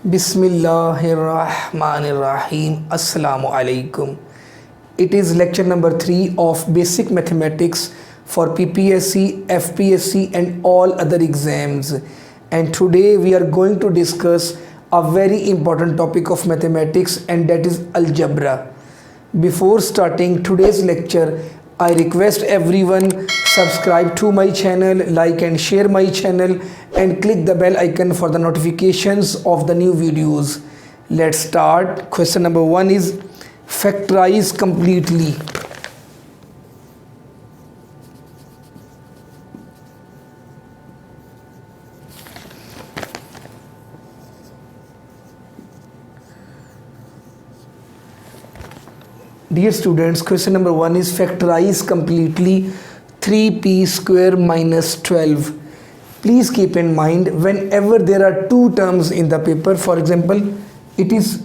Bismillahirrahmanirrahim. Assalamu alaikum. It is lecture number 3 of basic mathematics for PPSC, FPSC and all other exams. And today we are going to discuss a very important topic of mathematics, and that is algebra. Before starting today's lecture, I request everyone subscribe to my channel, like and share my channel, and click the bell icon for the notifications of the new videos. Let's start. Question number 1 is factorize completely. Dear students, question number 1 is factorize completely 3p square minus 12. Please keep in mind, whenever there are two terms in the paper, for example, it is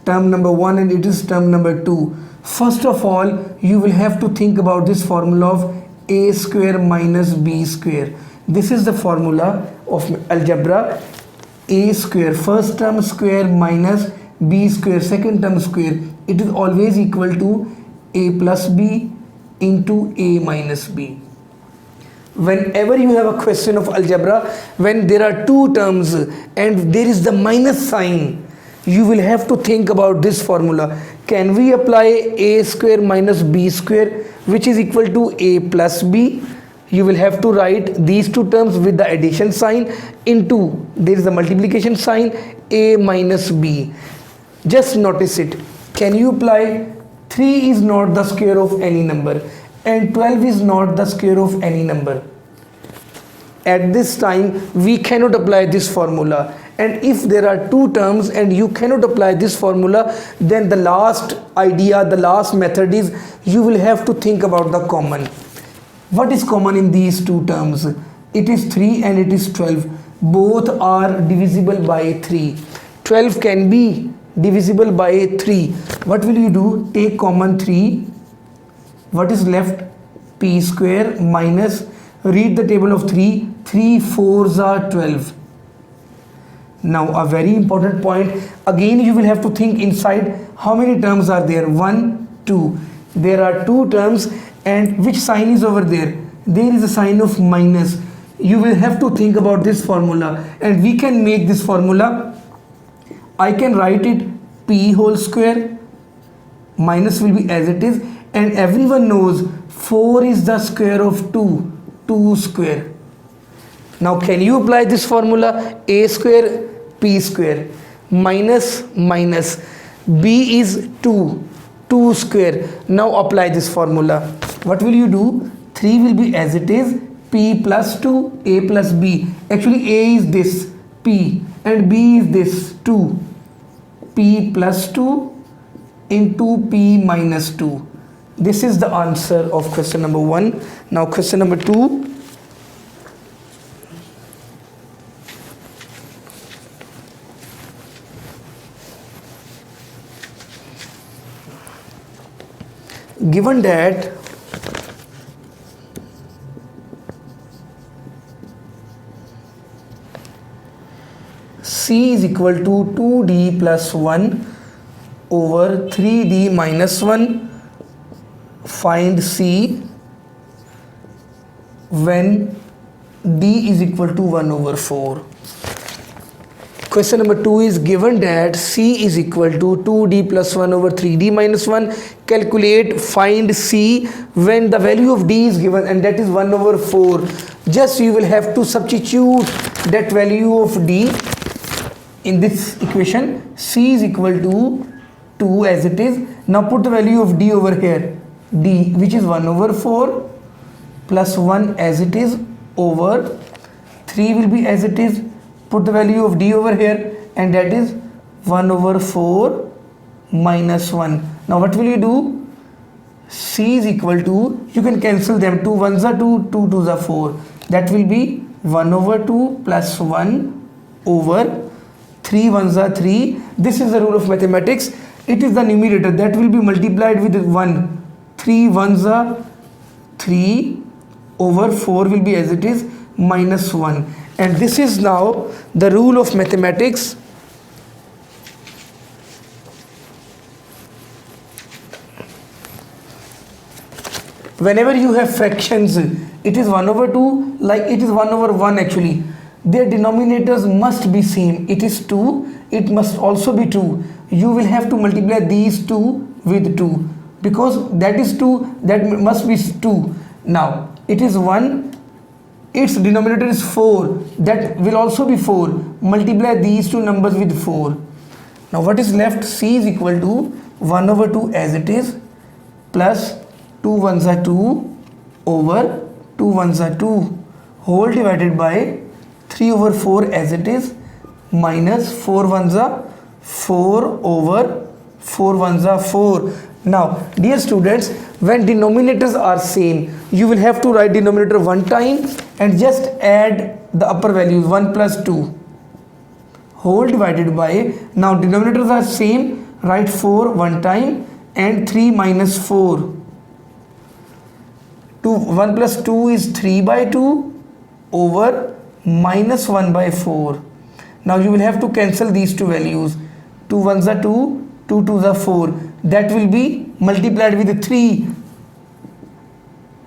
term number 1 and it is term number 2. First of all, you will have to think about this formula of a square minus b square. This is the formula of algebra. A square, first term square, minus b square, second term square. It is always equal to a plus b into a minus b. Whenever you have a question of algebra, when there are two terms and there is the minus sign, you will have to think about this formula. Can we apply a square minus b square, which is equal to a plus b? You will have to write these two terms with the addition sign into, there is a multiplication sign, a minus b. Just notice it. Can you apply 3 is not the square of any number and 12 is not the square of any number? At this time we cannot apply this formula, and if there are two terms and you cannot apply this formula, then the last idea, the last method is you will have to think about the common. What is common in these two terms? It is 3 and it is 12. Both are divisible by 3. 12 can be divisible by 3. What will you do? Take common 3. What is left? P square minus, read the table of 3. 3 4s are 12. Now a very important point. Again you will have to think inside how many terms are there. 1, 2. There are two terms, and which sign is over there? There is a sign of minus. You will have to think about this formula, and we can make this formula. I can write it p whole square, minus will be as it is, and everyone knows 4 is the square of 2, 2 square. Now can you apply this formula? A square p square minus minus b is 2, 2 square. Now apply this formula. What will you do? 3 will be as it is, p plus 2, a plus b. Actually a is this p and b is this 2. P plus 2 into P minus 2. This is the answer of question number 1. Now question number 2. Given that C is equal to 2d plus 1 over 3d minus 1, find C when d is equal to 1 over 4. Question number 2 is given that C is equal to 2d plus 1 over 3d minus 1. Calculate, find C when the value of d is given, and that is 1 over 4. Just you will have to substitute that value of d in this equation. C is equal to 2 as it is. Now put the value of d over here, d, which is 1 over 4 plus 1 as it is, over 3 will be as it is. Put the value of d over here, and that is 1 over 4 minus 1. Now what will you do? C is equal to, you can cancel them, 2 1s are 2, 2 2s are 4. That will be 1 over 2 plus 1 over 3 1s are 3. This is the rule of mathematics. It is the numerator that will be multiplied with 1. 3 1s are 3 over 4 will be as it is, minus 1. And this is now the rule of mathematics whenever you have fractions, it is 1 over 2, like it is 1 over 1 actually. Their denominators must be same. It is 2, it must also be 2. You will have to multiply these two with 2, because that is 2, that must be 2. Now it is 1, its denominator is 4, that will also be 4. Multiply these two numbers with 4. Now what is left? C is equal to 1 over 2 as it is, plus 2 ones are 2 over 2 ones are 2, whole divided by 3 over 4 as it is, minus 4 ones are 4 over 4 ones are 4. Now dear students, when denominators are same, you will have to write denominator one time and just add the upper values 1 plus 2, whole divided by, now denominators are same, write 4 one time and 3 minus 4. 1 plus 2 is 3 by 2 over minus 1 by 4. Now you will have to cancel these two values. 2 ones are 2, 2 twos are 4. That will be multiplied with 3.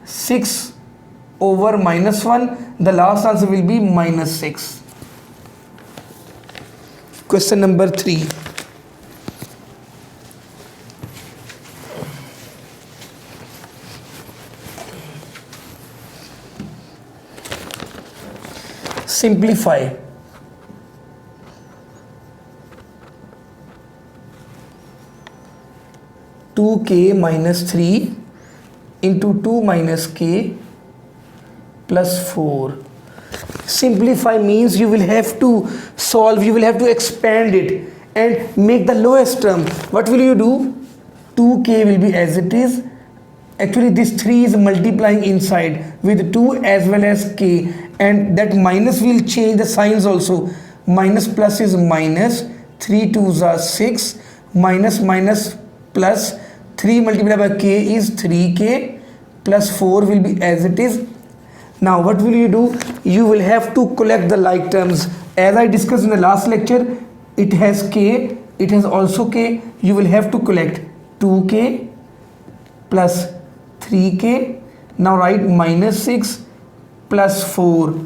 6 over minus 1. The last answer will be minus 6. Question number 3. Simplify. 2k minus 3 into 2 minus k plus 4. Simplify means you will have to solve, you will have to expand it and make the lowest term. What will you do? 2k will be as it is. Actually this 3 is multiplying inside with 2 as well as k, and that minus will change the signs also. Minus plus is minus, 3 twos are 6, minus minus plus 3 multiplied by k is 3k, plus 4 will be as it is. Now what will you do? You will have to collect the like terms. As I discussed in the last lecture, it has k, it has also k. You will have to collect 2k plus 3k. Now write minus 6 plus 4,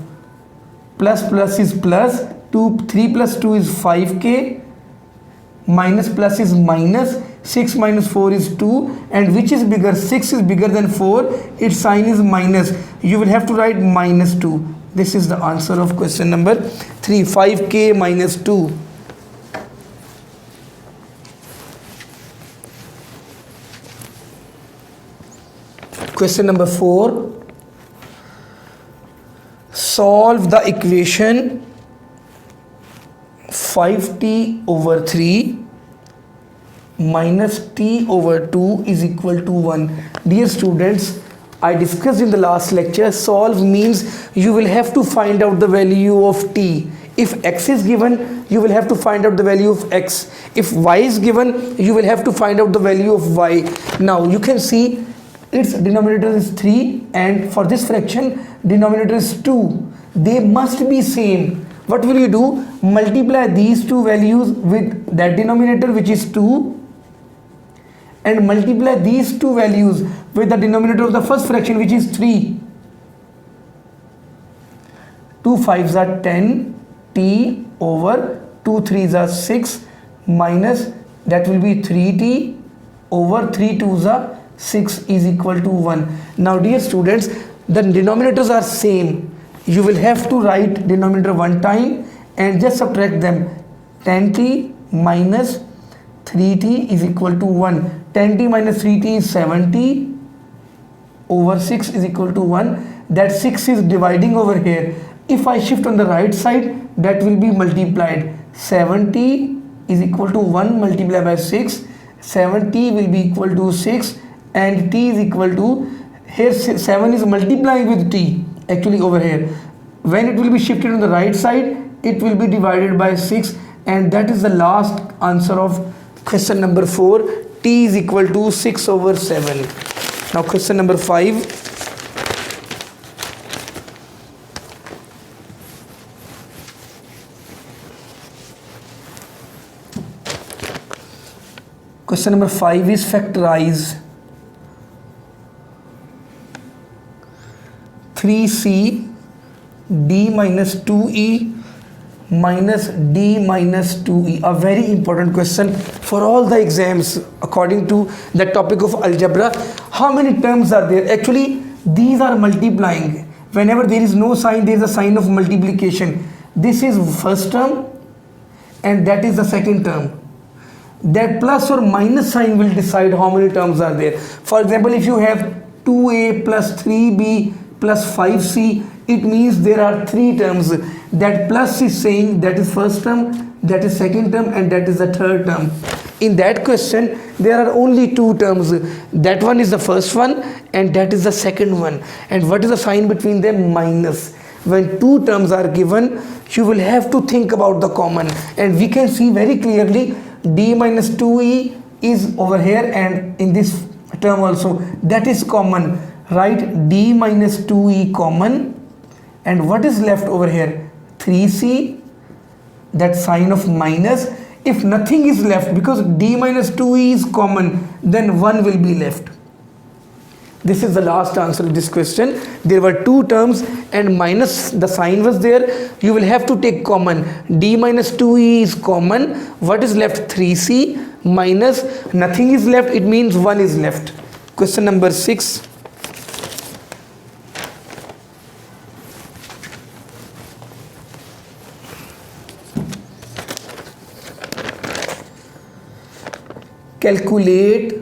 plus is plus, 3 plus 2 is 5k, minus plus is minus, 6 minus 4 is 2, and which is bigger? 6 is bigger than 4, its sign is minus. You will have to write minus 2. This is the answer of question number 3, 5k minus 2. Question number 4. Solve the equation 5t over 3 minus t over 2 is equal to 1. Dear students, I discussed in the last lecture, solve means you will have to find out the value of t. If x is given, you will have to find out the value of x. If y is given, you will have to find out the value of y. Now you can see its denominator is 3 and for this fraction denominator is 2. They must be same. What will you do? Multiply these two values with that denominator which is 2 and multiply these two values with the denominator of the first fraction which is 3. 2 5s are 10, t over 2 3s are 6 minus that will be 3t over 3 2s are 6 is equal to 1. Now dear students, the denominators are same. You will have to write denominator one time and just subtract them. 10t minus 3t is equal to 1. 10t minus 3t is 7t over 6 is equal to 1. That 6 is dividing over here. If I shift on the right side, that will be multiplied. 7t is equal to 1 multiplied by 6. 7t will be equal to 6 and t is equal to, here 7 is multiplying with t actually over here. When it will be shifted on the right side, it will be divided by 6, and that is the last answer of question number 4. T is equal to 6 over 7. Now question number 5. Question number 5 is factorize 3c d minus 2e minus d minus 2e. A very important question for all the exams according to the topic of algebra. How many terms are there? Actually, these are multiplying. Whenever there is no sign, there is a sign of multiplication. This is first term and that is the second term. That plus or minus sign will decide how many terms are there. For example, if you have 2a plus 3b plus 5c, it means there are 3 terms. That plus is saying that is first term, that is second term, and that is the third term. In that question, there are only 2 terms. That one is the first one and that is the second one. And what is the sign between them? Minus. When 2 terms are given, you will have to think about the common. And we can see very clearly d minus 2e is over here, and in this term also, that is common. Write d minus 2e common. And what is left over here? 3c, that sign of minus. If nothing is left, because d minus 2e is common, then 1 will be left. This is the last answer of this question. There were 2 terms and minus the sign was there. You will have to take common. D minus 2e is common. What is left? 3c minus nothing is left. It means 1 is left. Question number 6. Calculate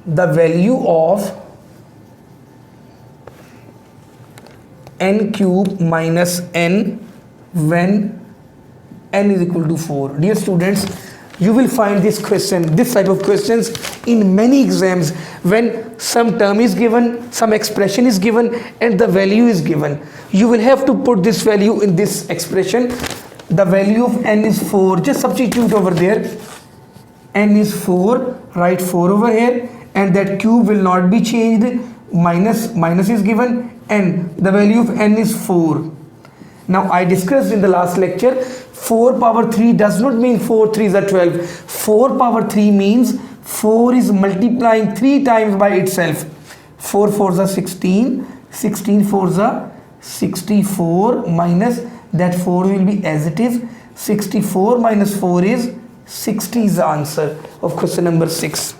the value of n cube minus n when n is equal to 4. Dear students, you will find this type of questions in many exams when some term is given, some expression is given, and the value is given. You will have to put this value in this expression. The value of n is 4. Just substitute over there. N is 4. Write 4 over here. And that cube will not be changed. Minus is given, and the value of n is 4. Now I discussed in the last lecture, 4 power 3 does not mean 4 3s are 12. 4 power 3 means 4 is multiplying 3 times by itself. 4 4s are 16, 16 4s are 64, minus that 4 will be as it is. 64 minus 4 is 60 is the answer of question number 6.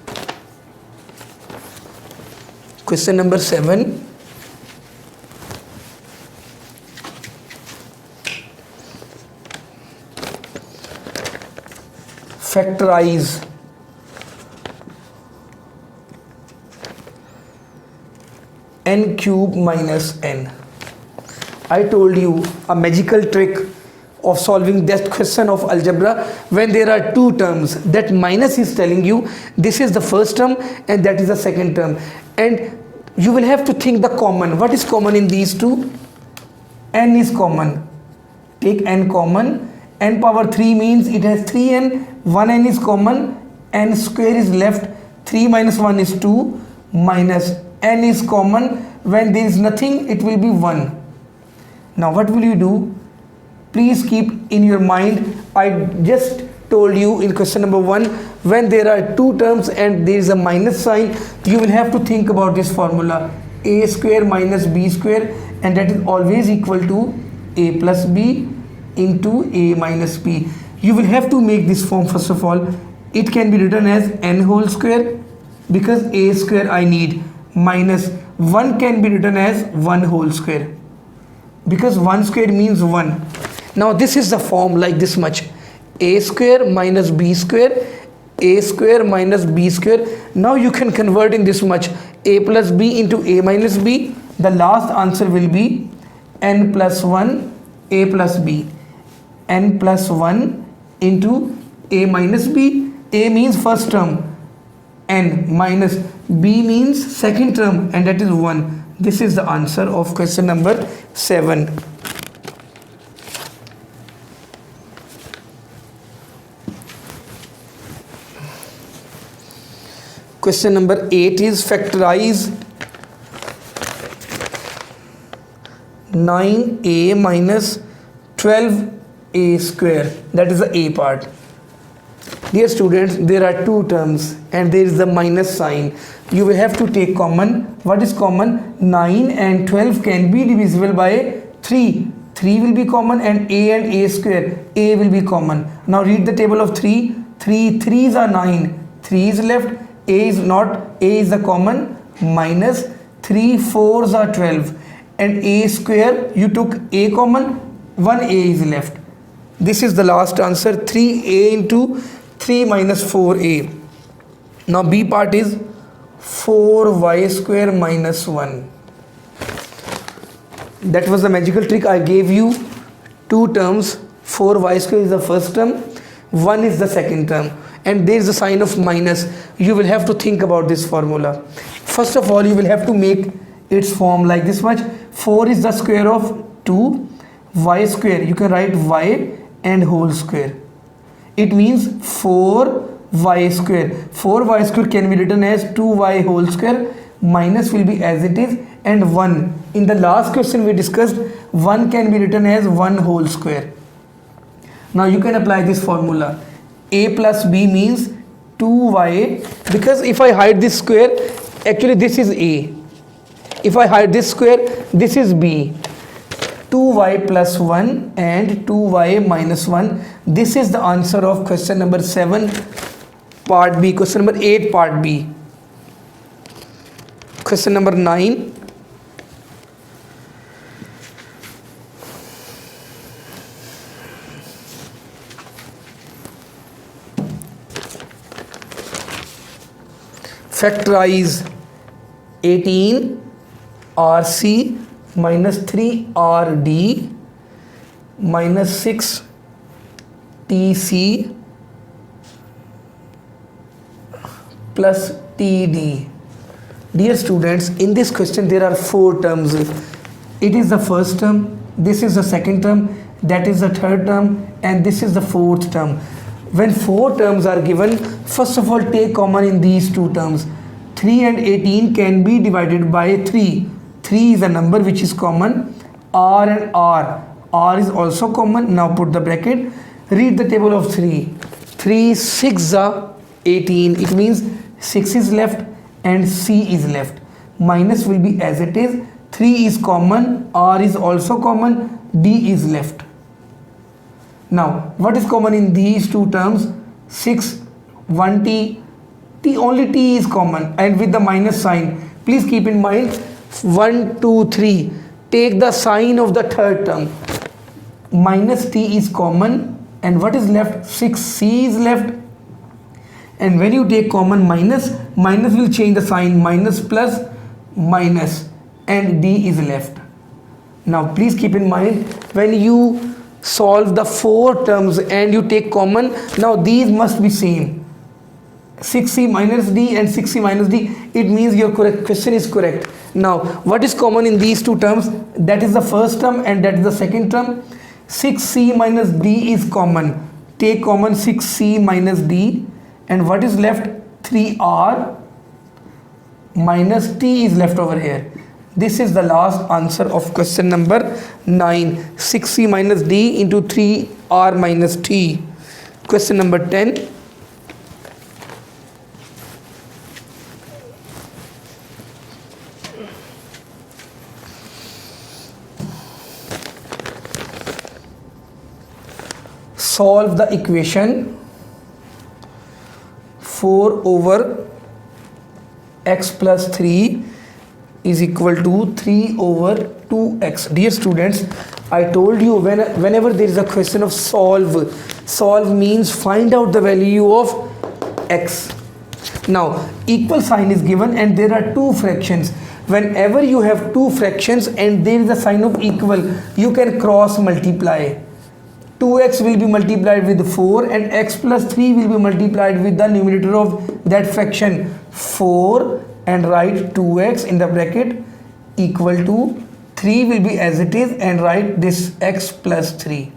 Question number 7. Factorize n cube minus n. I told you a magical trick of solving that question of algebra. When there are 2 terms, that minus is telling you this is the first term and that is the second term, and you will have to think the common. What is common in these 2? N is common. Take n common. N power 3 means it has 3n. 1n is common. N square is left. 3 minus 1 is 2. Minus n is common. When there is nothing, it will be 1. Now what will you do? Please keep in your mind, I just told you in question number 1, when there are 2 terms and there is a minus sign, you will have to think about this formula, a square minus b square, and that is always equal to a plus b into a minus b. You will have to make this form first of all. It can be written as n whole square because a square I need, minus 1 can be written as 1 whole square because 1 square means 1. Now this is the form like this much, a square minus b square, a square minus b square. Now you can convert in this much, a plus b into a minus b. The last answer will be n plus 1 a plus b, n plus 1 into a minus b. A means first term, n, minus b means second term, and that is 1. This is the answer of question number 7. Question number 8 is factorize 9a minus 12a square. That is the a part. Dear students, there are 2 terms and there is the minus sign. you will have to take common. What is common? 9 and 12 can be divisible by 3. 3 will be common, and a square, a will be common. Now read the table of 3. 3 3s are 9, 3 is left, a is not, a is the common, minus 3 4s are 12, and a square, you took a common, 1 a is left. This is the last answer, 3a into 3 minus 4a. Now b part is 4y square minus 1. That was the magical trick. I gave you two terms. 4y square is the first term, 1 is the second term, and there is a sign of minus. You will have to think about this formula. First of all, you will have to make its form like this much. 4 is the square of 2, y square, you can write y and whole square. It means 4y square. 4y square can be written as 2y whole square, minus will be as it is, and 1. In the last question we discussed, 1 can be written as 1 whole square. Now you can apply this formula. A plus b means 2y, because if I hide this square, actually this is a. If I hide this square, this is b. 2y plus 1 and 2y minus 1. This is the answer of question number 7 part B. Question number 8 part B. Question number 9. Factorize 18 RC minus 3RD minus 6 TC plus TD. Dear students, in this question there are 4 terms. It is the first term, this is the second term, that is the third term, and this is the fourth term. When 4 terms are given, first of all take common in these 2 terms. 3 and 18 can be divided by 3. 3 is a number which is common. R and R. R is also common. Now put the bracket. Read the table of 3. 3 6 are 18. It means 6 is left and C is left. Minus will be as it is. 3 is common. R is also common. D is left. Now what is common in these 2 terms? 6, 1t. Only t is common, and with the minus sign. Please keep in mind 1, 2, 3. Take the sign of the third term. Minus t is common, and what is left? 6c is left. And when you take common minus, minus will change the sign, minus plus minus, and d is left. Now please keep in mind, when you solve the 4 terms and you take common, now these must be same. 6c minus d and 6c minus d, it means your question is correct. Now what is common in these 2 terms? That is the first term and that is the second term. 6c minus d is common. Take common 6c minus d, and what is left? 3r minus t is left over here. This is the last answer of question number 9. 6c minus d into 3r minus t. Question number 10. Solve the equation 4 over x plus 3 is equal to 3 over 2x. Dear students, I told you whenever there is a question of solve means find out the value of x. Now equal sign is given and there are 2 fractions. Whenever you have 2 fractions and there is a sign of equal, you can cross multiply. 2x will be multiplied with 4 and x plus 3 will be multiplied with the numerator of that fraction 4, and write 2x in the bracket equal to 3 will be as it is, and write this x plus 3.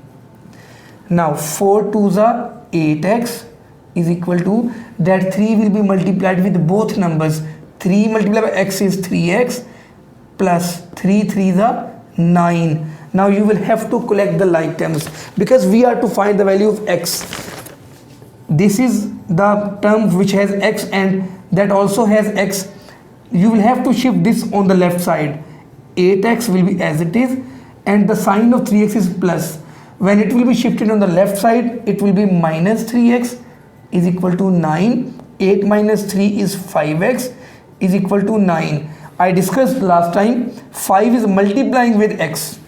Now 4 2s are 8x is equal to that 3 will be multiplied with both numbers. 3 multiplied by x is 3x plus 3 3s are 9. Now you will have to collect the like terms because we are to find the value of x. This is the term which has x and that also has x. you will have to shift this on the left side. 8x will be as it is, and the sign of 3x is plus. When it will be shifted on the left side, it will be minus 3x is equal to 9. 8 minus 3 is 5x is equal to 9. I discussed last time 5 is multiplying with x.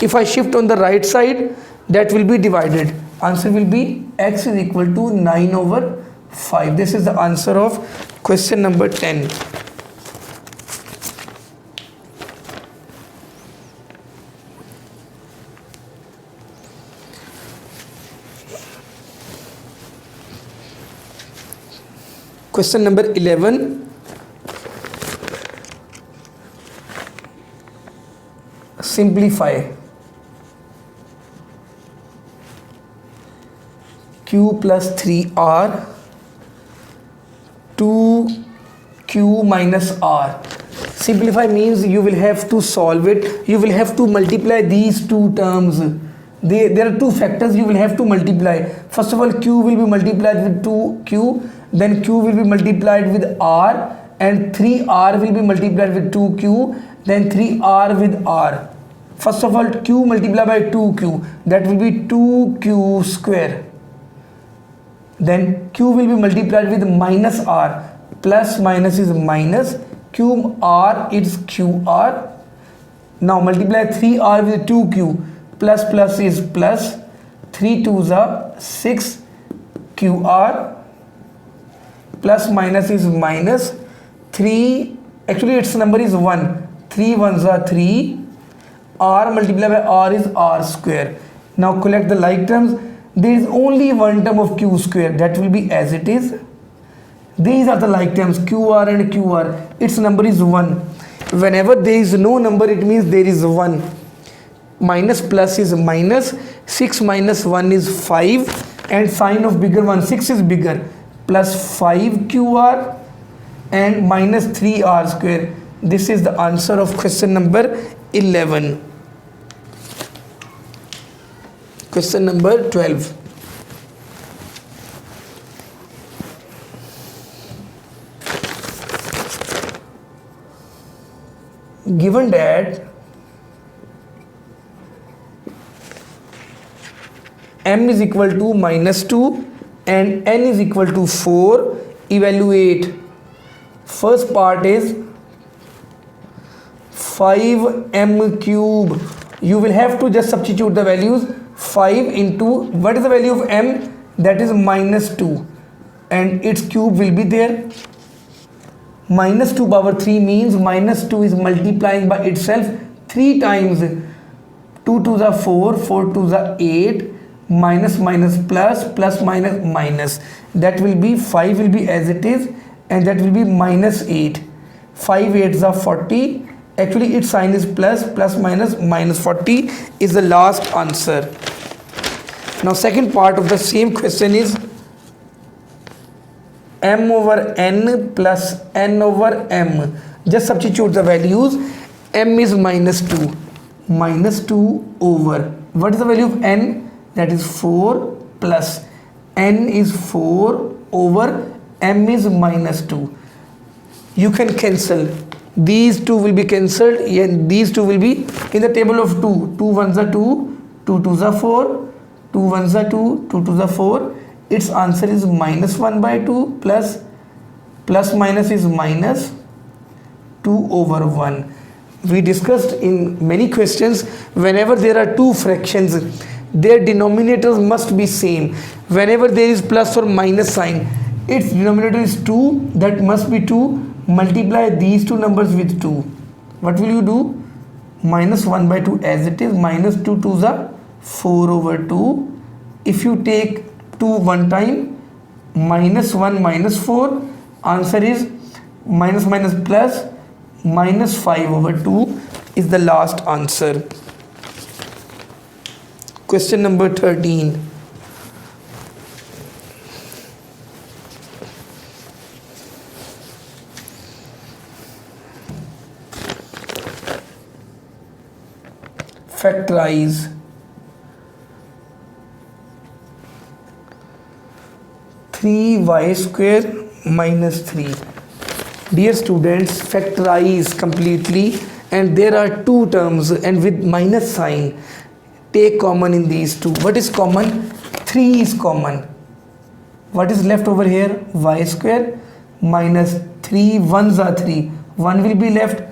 If I shift on the right side, that will be divided. Answer will be x is equal to 9 over 5. This is the answer of question number 10. Question number 11. Simplify. Q plus 3r 2q minus r. Simplify means you will have to solve it. You will have to multiply these two terms. There are two factors you will have to multiply. First of all, q will be multiplied with 2q, then q will be multiplied with r, and 3r will be multiplied with 2q, then 3r with r. First of all, q multiplied by 2q, that will be 2q square. Then q will be multiplied with minus r. Plus minus is minus. Q r is qr. Now multiply 3r with 2q. Plus plus is plus. 3 2s are 6 qr. Plus minus is minus. 3, actually its number is 1. 3 1s are 3. R multiplied by r is r square. Now collect the like terms. There is only one term of q square, that will be as it is. These are the like terms qr and qr. Its number is 1. Whenever there is no number, it means there is 1. Minus plus is minus. 6 minus 1 is 5, and sign of bigger one, 6 is bigger. Plus 5 qr and minus 3r square. This is the answer of question number 11. Question number 12. Given that m is equal to minus 2 and n is equal to 4, evaluate. First part is 5m cube. You will have to just substitute the values. 5 into, what is the value of m? That is minus 2, and its cube will be there. Minus 2 power 3 means minus 2 is multiplying by itself 3 times. 2 2s are 4, 4 2s are 8, minus minus plus, plus minus minus. That will be 5 will be as it is, and that will be minus 8. 5 8s are 40. Actually its sign is plus, plus minus minus. 40 is the last answer. Now second part of the same question is m over n plus n over m. Just substitute the values. M is minus 2. Minus 2 over, what is the value of n? That is 4, plus n is 4 over m is minus 2. You can cancel. These two will be cancelled, and these two will be in the table of 2. 2 1s are 2, 2 2s are 4, 2 1s are 2, 2 2s are 4. Its answer is minus 1 by 2 plus, plus minus is minus 2 over 1. We discussed in many questions, whenever there are two fractions, their denominators must be same. Whenever there is plus or minus sign, its denominator is 2, that must be 2. Multiply these two numbers with 2. What will you do? Minus 1 by 2 as it is. Minus 2 2s are 4 over 2. If you take 2 one time, minus 1 minus 4, answer is minus minus plus, minus 5 over 2 is the last answer. Question number 13. Factorize 3y square minus 3. Dear students, factorize completely, and there are two terms and with minus sign. Take common in these two. What is common? 3 is common. What is left over here? Y square minus 3 ones are 3. 1 will be left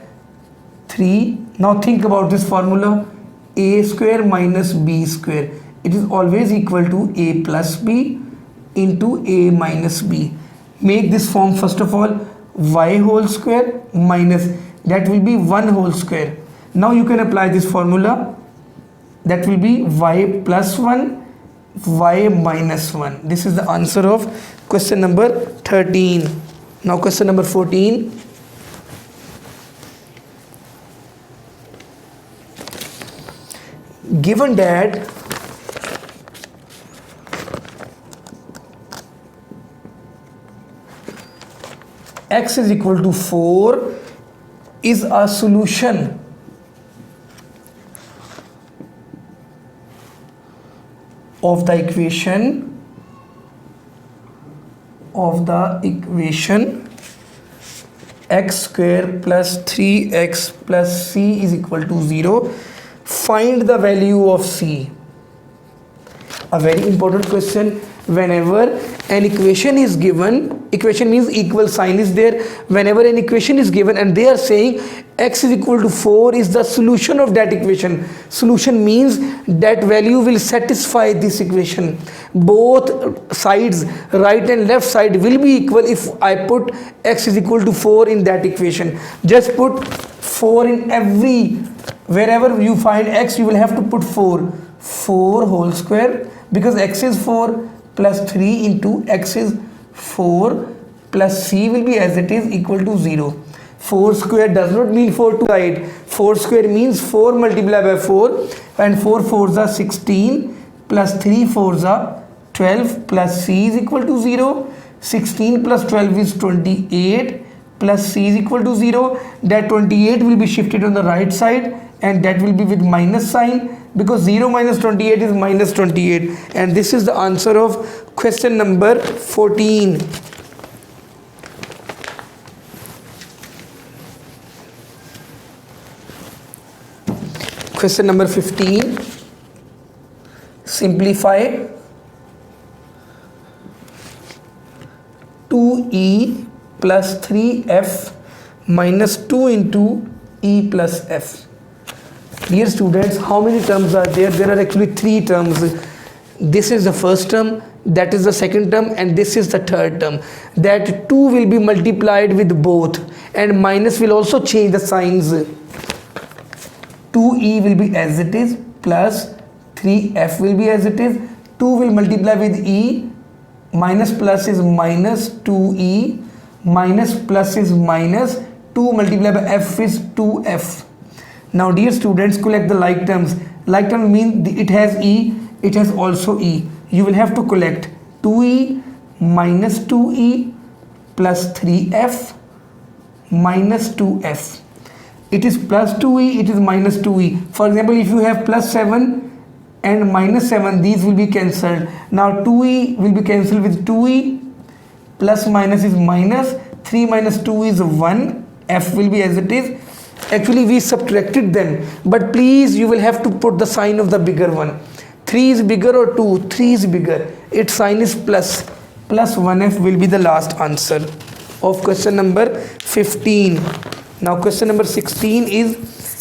3. Now think about this formula. A square minus B square. It is always equal to A plus B into A minus B. Make this form first of all. Y whole square minus, that will be 1 whole square. Now you can apply this formula. That will be y plus 1, y minus 1. This is the answer of question number 13. Now question number 14. Given that x is equal to 4 is a solution of the equation x square plus 3x plus c is equal to 0. Find the value of c. A very important question. Whenever an equation is given, equation means equal sign is there. Whenever an equation is given and they are saying x is equal to 4 is the solution of that equation. Solution means that value will satisfy this equation. Both sides, right and left side, will be equal if I put x is equal to 4 in that equation. Just put 4 in every, wherever you find x, you will have to put 4 whole square, because x is 4 plus 3 into x is 4 plus c will be as it is equal to 0. 4 square does not mean 4 to side. 4 square means 4 multiplied by 4, and 4 4s are 16 plus 3 4s are 12 plus c is equal to 0. 16 plus 12 is 28 plus c is equal to 0. That 28 will be shifted on the right side and that will be with minus sign, because 0 minus 28 is minus 28, and this is the answer of question number 14. Question number 15. Simplify 2e plus 3f minus 2 into e plus f. Dear students, how many terms are there? There are actually 3 terms. This is the first term, that is the second term, and this is the third term. That 2 will be multiplied with both, and minus will also change the signs. 2e will be as it is plus 3f will be as it is. 2 will multiply with e, minus plus is minus 2e, minus plus is minus 2 multiplied by f is 2f. Now dear students, collect the like terms. Like term means it has e, it has also e. You will have to collect 2e minus 2e plus 3f minus 2f. It is plus 2e, it is minus 2e. For example, if you have plus 7 and minus 7, these will be cancelled. Now 2e will be cancelled with 2e, plus minus is minus, 3 minus 2 is 1, f will be as it is. Actually we subtracted them, but please you will have to put the sign of the bigger one. 3 is bigger or 2? 3 is bigger. Its sign is plus. Plus 1f will be the last answer of question number 15. Now question number 16 is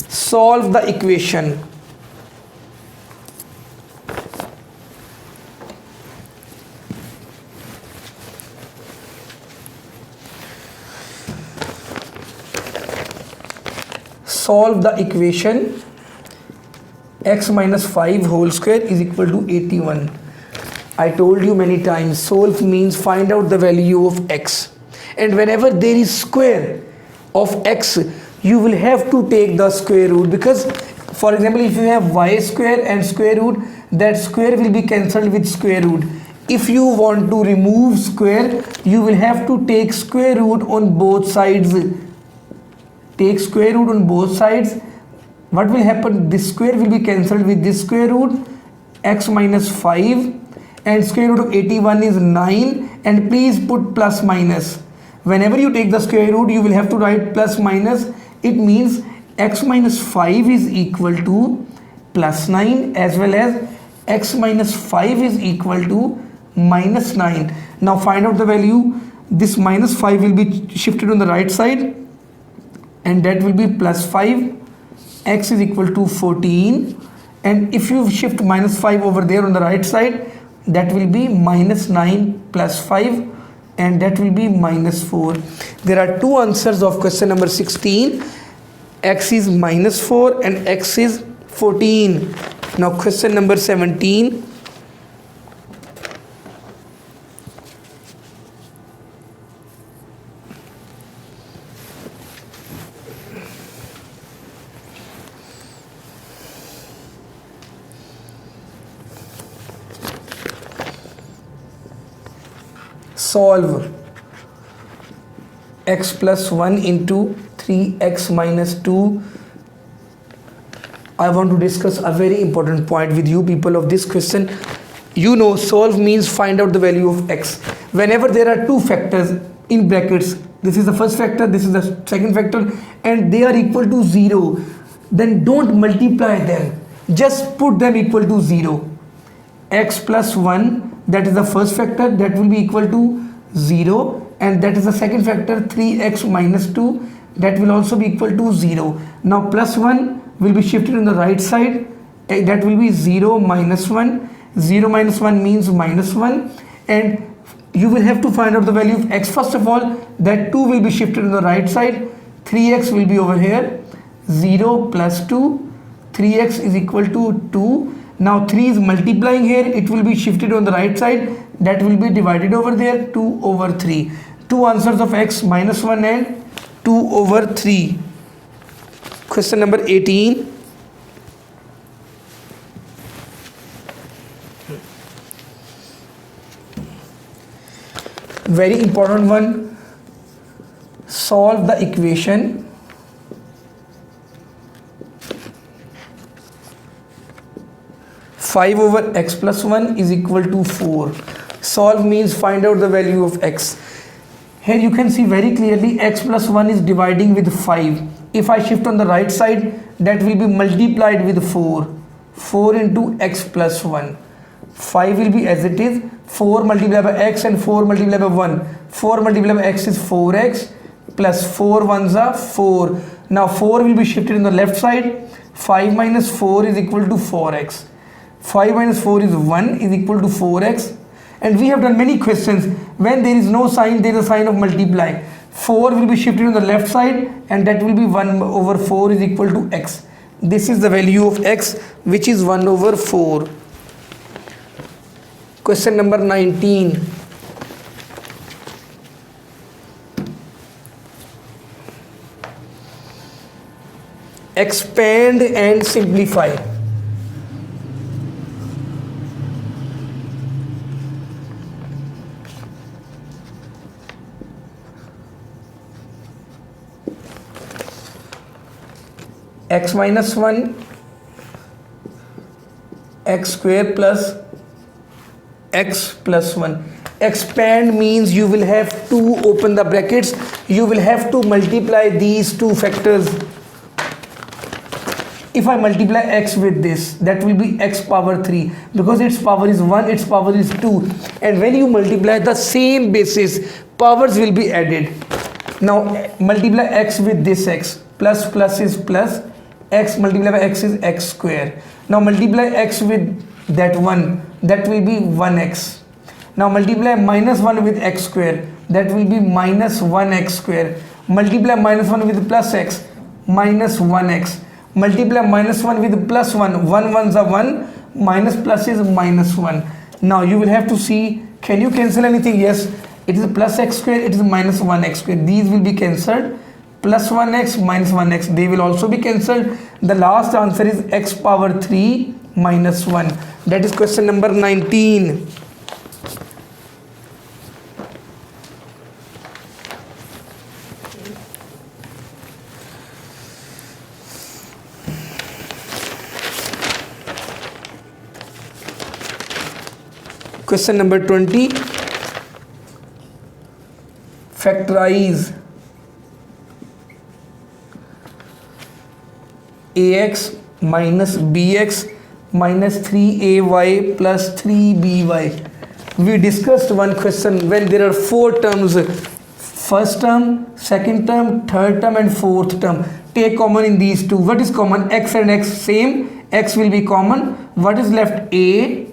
solve the equation. Solve the equation x minus 5 whole square is equal to 81. I told you many times, solve means find out the value of x, and whenever there is square of x, you will have to take the square root, because for example, if you have y square and square root, that square will be cancelled with square root. If you want to remove square, you will have to take square root on both sides. Take square root on both sides. What will happen? This square will be cancelled with this square root, x minus 5, and square root of 81 is 9, and please put plus minus. Whenever you take the square root, you will have to write plus minus. It means x minus 5 is equal to plus 9, as well as x minus 5 is equal to minus 9. Now find out the value. This minus 5 will be shifted on the right side, and that will be plus 5. X is equal to 14, and if you shift minus 5 over there on the right side, that will be minus 9 plus 5, and that will be minus 4. There are two answers of question number 16. X is minus 4 and x is 14. Now question number 17. Solve x plus 1 into 3x minus 2. I want to discuss a very important point with you people of this question. You know, solve means find out the value of x. Whenever there are two factors in brackets, this is the first factor, this is the second factor, and they are equal to 0, then don't multiply them, just put them equal to 0. X plus 1, that is the first factor, that will be equal to 0, and that is the second factor, 3x minus 2, that will also be equal to 0. Now plus 1 will be shifted on the right side, that will be 0 minus 1. 0 minus 1 means minus 1, and you will have to find out the value of x. First of all, that 2 will be shifted on the right side, 3x will be over here, 0 plus 2, 3x is equal to 2. Now 3 is multiplying here, it will be shifted on the right side, that will be divided over there, 2 over 3. Two answers of x, minus 1 and 2 over 3. Question number 18. Very important one. Solve the equation (5 over x plus 1 is equal to 4). Solve means find out the value of x. Here you can see very clearly x plus 1 is dividing with 5. If I shift on the right side, that will be multiplied with 4. 4 into x plus 1. 5 will be as it is. 4 multiplied by x and 4 multiplied by 1. 4 multiplied by x is 4x plus 4 ones are 4. Now 4 will be shifted in the left side. 5 minus 4 is equal to 4x. 5 minus 4 is 1 is equal to 4x. And we have done many questions. When there is no sign, there is a sign of multiply. 4 will be shifted on the left side, and that will be 1 over 4 is equal to x. This is the value of x, which is 1 over 4. Question number 19. Expand and simplify. X minus 1 x square plus x plus 1. Expand means you will have to open the brackets, you will have to multiply these two factors. If I multiply x with this, that will be x power 3, because its power is 1, its power is 2, and when you multiply the same basis, powers will be added. Now multiply x with this x, plus plus is plus, x multiplied by x is x square. Now multiply x with that one, that will be 1x. Now multiply minus 1 with x square, that will be minus 1x square. Multiply minus 1 with plus x, minus 1x. Multiply minus 1 with plus 1, 1 ones are 1, minus plus is minus 1. Now you will have to see, can you cancel anything? Yes, it is plus x square, it is minus 1x square. These will be cancelled. Plus 1x minus 1x, they will also be cancelled. The last answer is x power 3 minus 1. That is question number 19. Question number 20. factorize ax minus bx minus 3ay plus 3by. We discussed one question when there are four terms, first term, second term, third term and fourth term. Take common in these two. What is common? X and x same, x will be common. What is left? A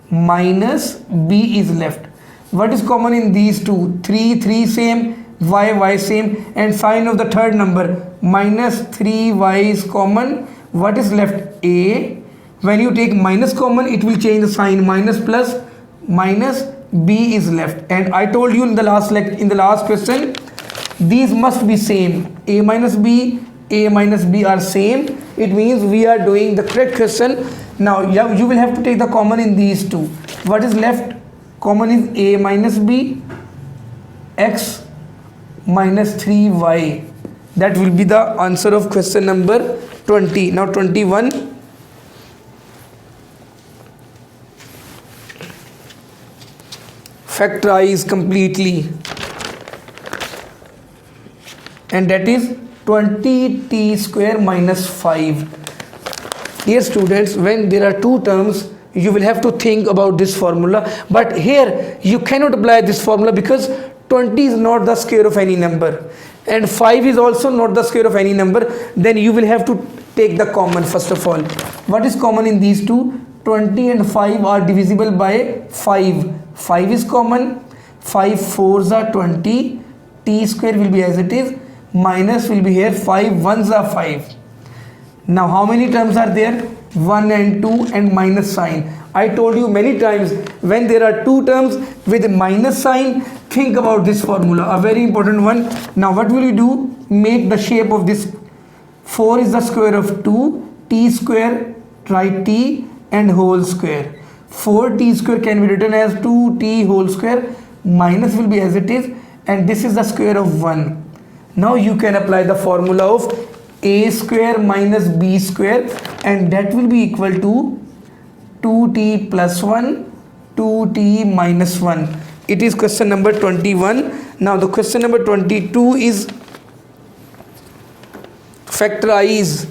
minus b is left. What is common in these two? 3 same, y same, and sign of the third number minus 3y is common. What is left? A. When you take minus common, it will change the sign, minus plus minus, b is left. And I told you in the last question, these must be same. A minus b are same. It means we are doing the correct question. Now you will have to take the common in these two. What is left? Common is a minus b, x minus 3y. That will be the answer of question number 20. Now 21. Factorize completely, and that is 20t square minus 5. Dear students, when there are two terms, you will have to think about this formula, but here you cannot apply this formula because 20 is not the square of any number and 5 is also not the square of any number. Then you will have to take the common. First of all, what is common in these two? 20 and 5 are divisible by 5. 5 is common. 5 4s are 20. T square will be as it is. Minus will be here. 5 1s are 5. Now how many terms are there? 1 and 2 and minus sign. I told you many times, when there are two terms with minus sign, think about this formula, a very important one. Now what will you do? Make the shape of this. 4 is the square of 2. T square, write t and whole square. 4t square can be written as 2t whole square. Minus will be as it is, and this is the square of 1. Now you can apply the formula of a square minus b square, and that will be equal to 2t plus 1, 2t minus 1. It is question number 21. Now the question number 22 is factorize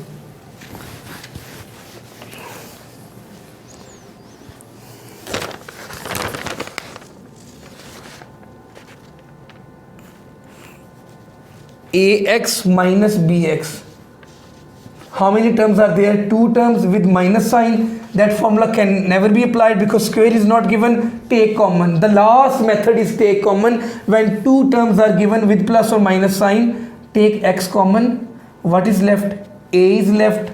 ax minus bx. How many terms are there? Two terms with minus sign. That formula can never be applied because square is not given. Take common. The last method is take common. When two terms are given with plus or minus sign, take x common. What is left? A is left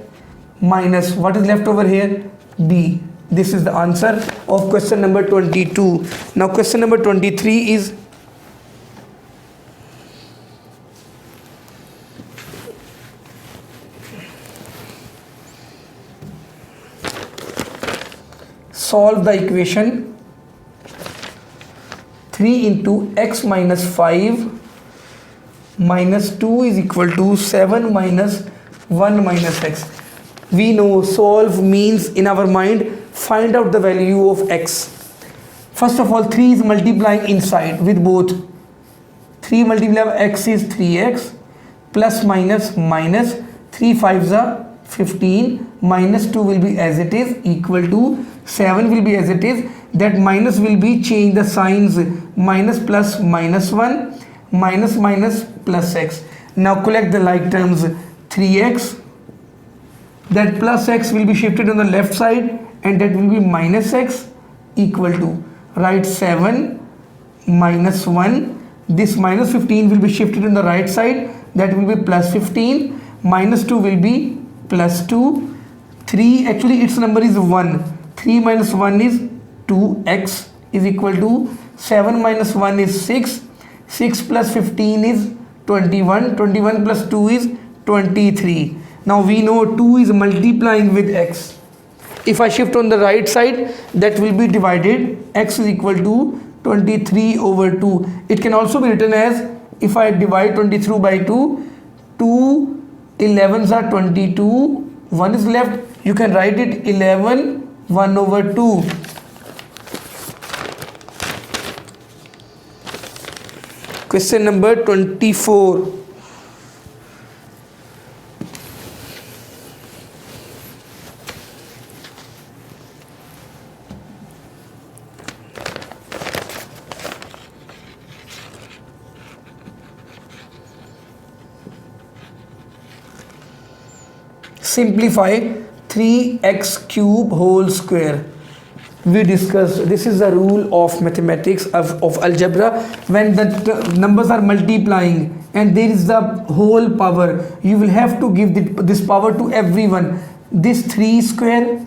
minus what is left over here? B. This is the answer of question number 22. Now question number 23 is solve the equation 3 into x minus 5 minus 2 is equal to 7 minus 1 minus x. We know solve means in our mind find out the value of x. First of all, 3 is multiplying inside with both. 3 multiplied by x is 3x plus minus minus 3 5s are 15 minus 2 will be as it is equal to 7 will be as it is. That minus will be change the signs, minus plus minus 1 minus minus plus x. Now collect the like terms. 3x, that plus x will be shifted on the left side and that will be minus x equal to, write 7 minus 1. This minus 15 will be shifted on the right side, that will be plus 15. Minus 2 will be plus 2. 3, actually its number is 1. 3 minus 1 is 2x is equal to 7 minus 1 is 6. 6 plus 15 is 21. 21 plus 2 is 23. Now we know 2 is multiplying with x. If I shift on the right side, that will be divided. X is equal to 23 over 2. It can also be written as, if I divide 23 by 2, 2 11s are 22. 1 is left. You can write it 11 1 over 2. Question number 24. Simplify 3x cube whole square. We discussed this is the rule of mathematics of algebra. When the numbers are multiplying and there is the whole power, you will have to give this power to everyone. This 3 square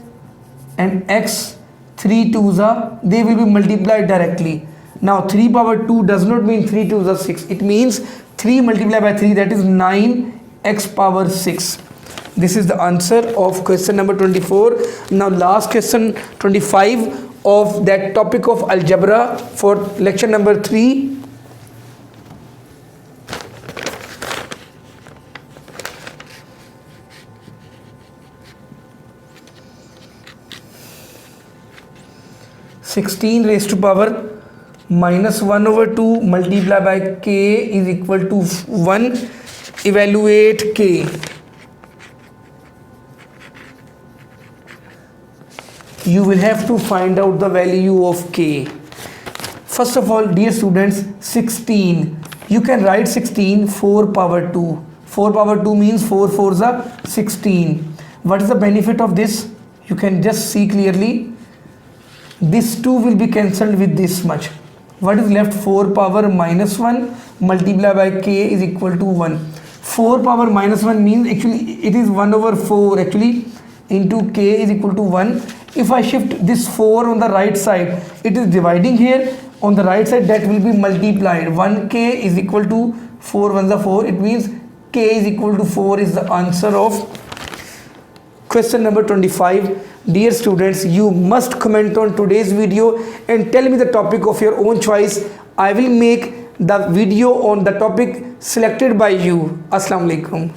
and x 3 2s are, they will be multiplied directly. Now 3 power 2 does not mean 3 2s are 6. It means 3 multiplied by 3, that is 9 x power 6. This is the answer of question number 24. Now last question 25 of that topic of algebra for lecture number 3. (16 raised to power minus 1 over 2 multiplied by k is equal to 1. Evaluate k. You will have to find out the value of k. First of all, dear students, 16, you can write 16 4 power 2. 4 power 2 means 4 4s are 16. What is the benefit of this? You can just see clearly. This 2 will be cancelled with this much. What is left? 4 power minus 1 multiplied by k is equal to 1. 4 power minus 1 means actually it is 1 over 4 actually into k is equal to 1. If I shift this 4 on the right side, it is dividing here. On the right side, that will be multiplied. 1k is equal to 4 1s are 4. It means k is equal to 4 is the answer of question number 25. Dear students, you must comment on today's video and tell me the topic of your own choice. I will make the video on the topic selected by you. Assalamu alaikum.